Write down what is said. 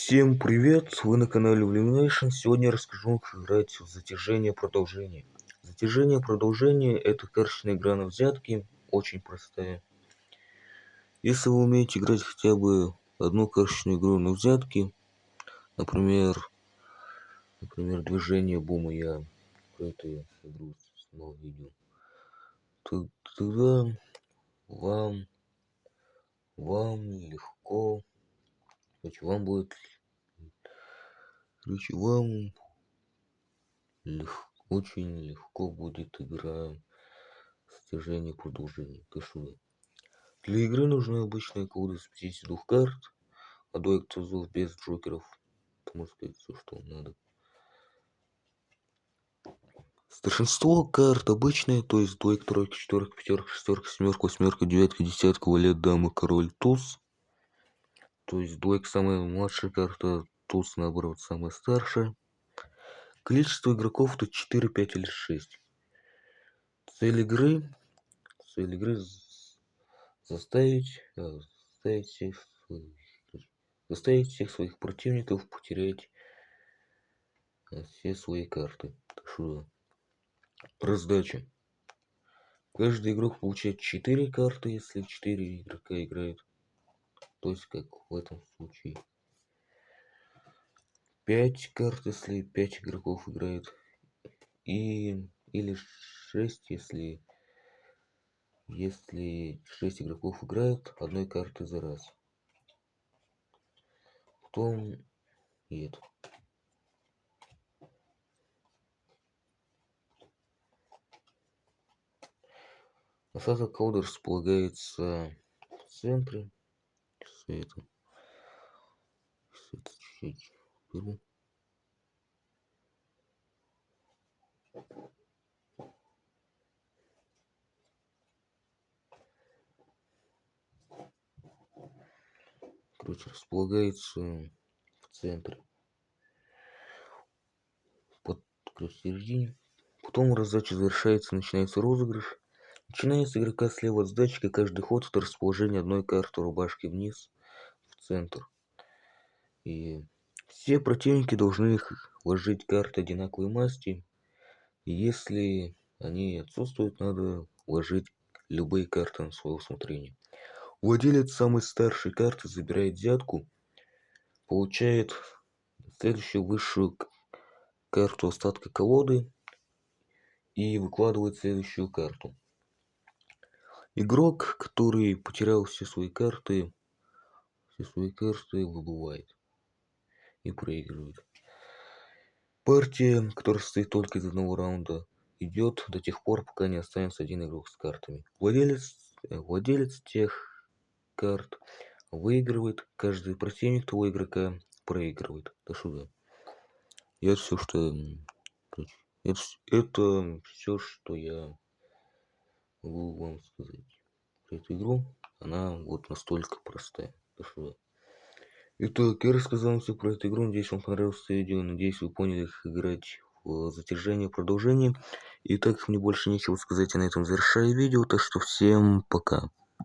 Всем привет! Вы на канале Illumination. Сегодня я расскажу, как играть в затяжение продолжение. Затяжение продолжение — это карточная игра на взятки, очень простая. Если вы умеете играть хотя бы одну карточную игру на взятки, например, движение бума, я про эту игру снимал видео, тогда вам легко, вам будет, вам очень легко будет игра затяжение продолжение. Для игры нужны обычные колоды с 52 карт, а дуэк тузов без джокеров. Это можно сказать все, что вам надо. Старшинство карт обычные, то есть дуэк, тройка, четверка, пятерка, шестерка, семерка, восьмерка, девятка, десятка, валет, дама, король, туз. То есть дуэк самая младшая карта, туз наоборот самая старшая. Количество игроков тут 4, 5 или 6. Цель игры заставить всех своих противников потерять все свои карты. Так что раздача. Каждый игрок получает 4 карты, если 4 игрока играют. То есть как в этом случае. 5 карт, если 5 игроков играют. Или 6, если 6 игроков играют одной карты за раз. Потом и это. Остаток колоды располагается в центре. Все это чуть-чуть беру. Короче, располагается в центре. В середине. Потом раздача завершается, начинается розыгрыш. Начиная с игрока слева от сдачи, каждый ход это расположение одной карты рубашки вниз в центр. И все противники должны вложить карты одинаковой масти. И если они отсутствуют, надо вложить любые карты на свое усмотрение. Владелец самой старшей карты забирает взятку, получает следующую высшую карту остатка колоды и выкладывает следующую карту. Игрок, который потерял все свои карты выбывает и проигрывает. Партия, которая состоит только из одного раунда, идет до тех пор, пока не останется один игрок с картами. Владелец тех карт выигрывает, каждый противник того игрока проигрывает. До сюда. Это все, что я могу вам сказать про эту игру. Она вот настолько простая. До сюда. Итак, я рассказал вам все про эту игру. Надеюсь, вам понравилось это видео. Надеюсь, вы поняли, как играть в затяжение продолжение. И так как мне больше нечего сказать, я на этом завершаю видео. Так что всем пока.